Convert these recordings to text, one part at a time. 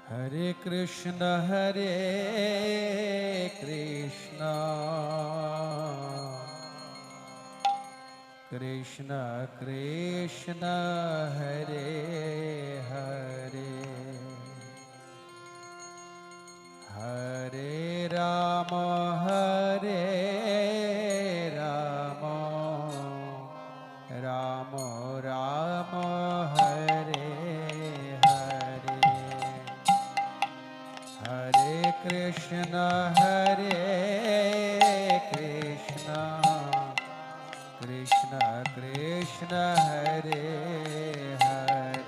Hare Krishna Krishna Krishna Hare Hare Hare Rama Hare Rama Rama Rama Hare Hare Hare Krishna Krishna Krishna Hare Hare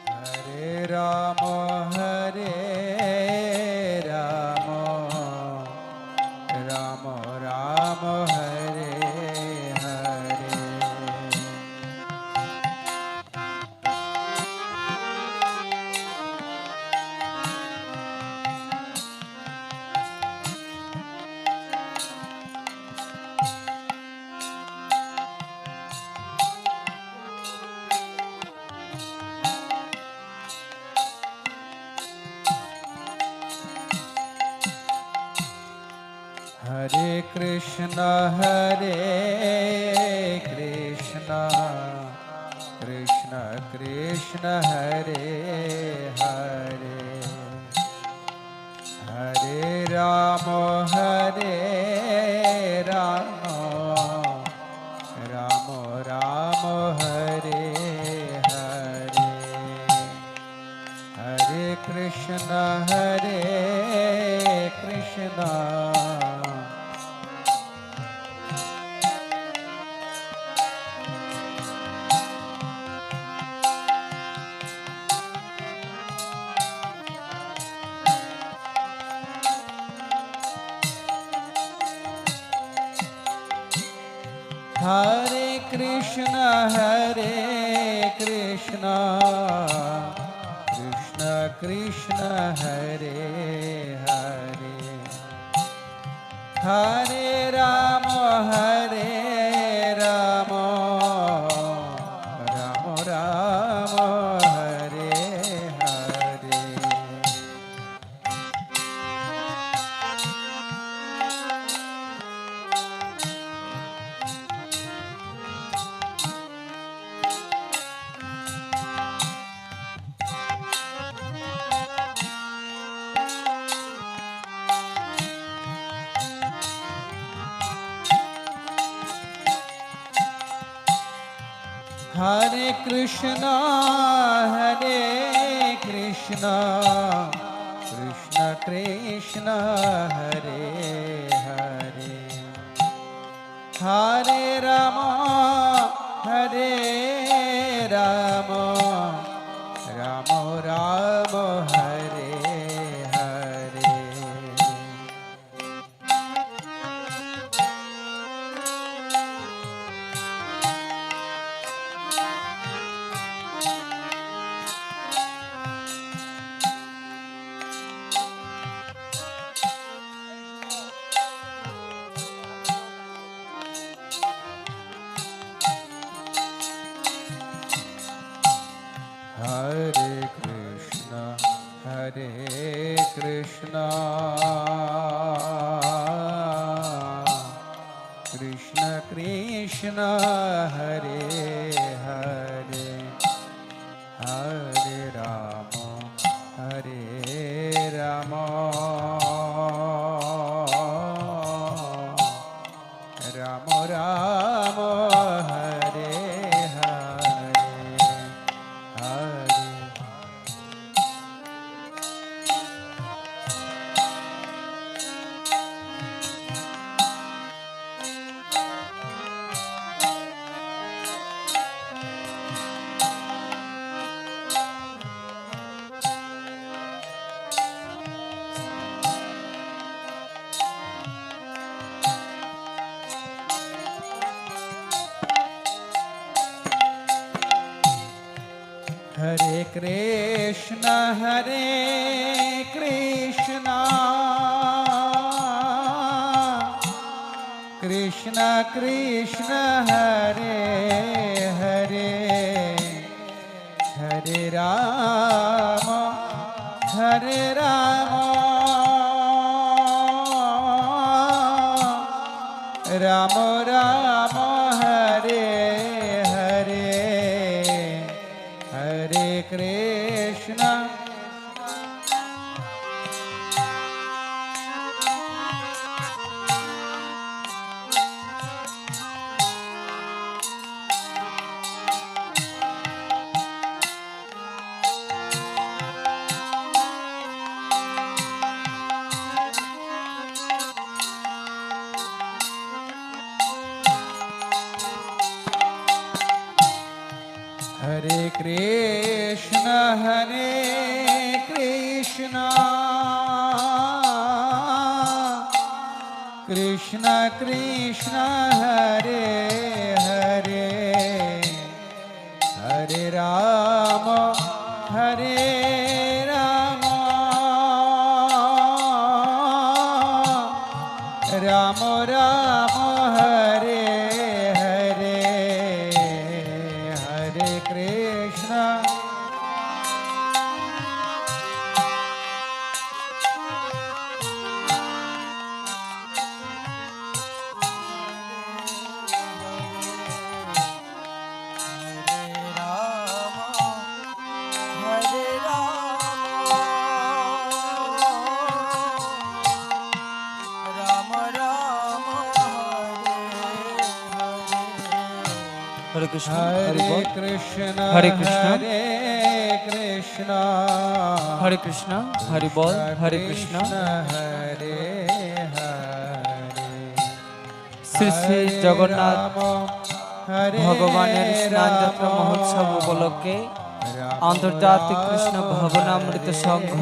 Hare Rama Hare Rama Rama Rama Hare Hare Hare Krishna Krishna Krishna Hare Hare Hare Rama Hare Rama Rama Rama Hare Hare Hare Krishna Hare Krishna Krishna Krishna Hare Hare Hare Rama Hare Rama Rama Rama Hare Hare Hare Krishna Krishna Krishna Hare Hare Hare Rama Hare Rama Rama Rama Hare Hare Hare Krishna Krishna Krishna Hare Hare Hare Rama Rama Rama Hare Hare Hare Hare Krishna Krishna Krishna Hare Hare Hare Rama Ram Hare Hare Hare Krishna हरे कृष्ण कृष्ण कृष्ण हरे हरे हरे राम राम राम हरे हरे हरे कृष्ण हरे कृष्ण हरे कृष्ण हरे कृष्ण हरे कृष्ण हरे कृष्ण हरि बोल हरे कृष्ण हरे हरे শ্রী শ্রী জগন্নাথ ভগবানের স্নানযাত্রা মহোৎসব উপলক্ষে আন্তর্জাতিক কৃষ্ণ ভবনামৃত সংঘ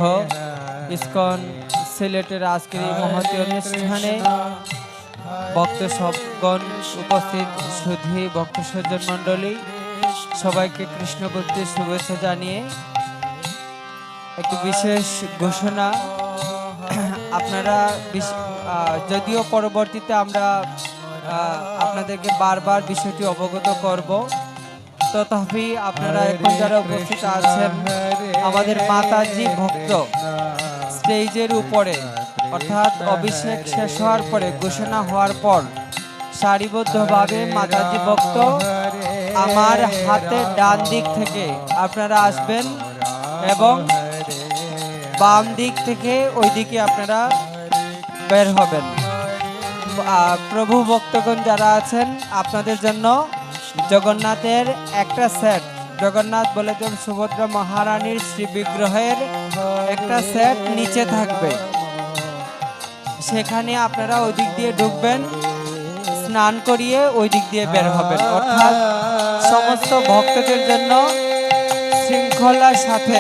ISKCON সিলেটের আজকের এই মহতী অনুষ্ঠানে ভক্ত সবগণ উপস্থিত সুধী ভক্ত সজ্জন মণ্ডলী সবাইকে কৃষ্ণ ভক্তির শুভেচ্ছা জানিয়ে একটি বিশেষ ঘোষণা। আপনারা যদিও পরবর্তীতে আমরা আপনাদেরকে বারবার বিষয়টি অবগত করব, তথাপি আপনারা এখন যারা উপস্থিত আছেন আমাদের মাতাজি ভক্ত স্টেজের উপরে অর্থাৎ অভিষেক শেষ হওয়ার পরে ঘোষণা হওয়ার পর সারিবদ্ধভাবে মাতাজি ভক্ত আমার হাতের ডান দিক থেকে আপনারা আসবেন এবং বাম দিক থেকে ওই দিকে আপনারা বের হবেন। প্রভু ভক্তগণ যারা আছেন আপনাদের জন্য জগন্নাথের একটা সেট, জগন্নাথ বলদেব সুভদ্রা মহারানীর শ্রী বিগ্রহের একটা সেট নিচে থাকবে, সেখানে আপনারা ওই দিক দিয়ে ঢুকবেন, স্নান করিয়ে ওই দিক দিয়ে বের হবেন। অর্থাৎ সমস্ত ভক্তদের জন্য শৃঙ্খলার সাথে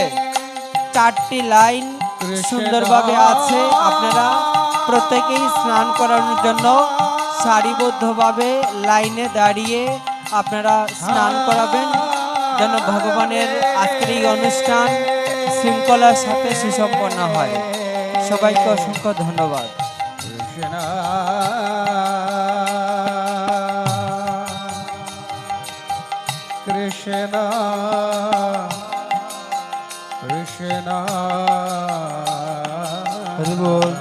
4টি লাইন সুন্দরভাবে আছে। আপনারা প্রত্যেকেই স্নান করানোর জন্য সারিবদ্ধভাবে লাইনে দাঁড়িয়ে আপনারা স্নান করাবেন, যেন ভগবানের আজকের এই অনুষ্ঠান শৃঙ্খলার সাথে সুসম্পন্ন হয়। সবাইকে অসংখ্য ধন্যবাদ। কৃষ্ণ কৃষ্ণ হরি বল।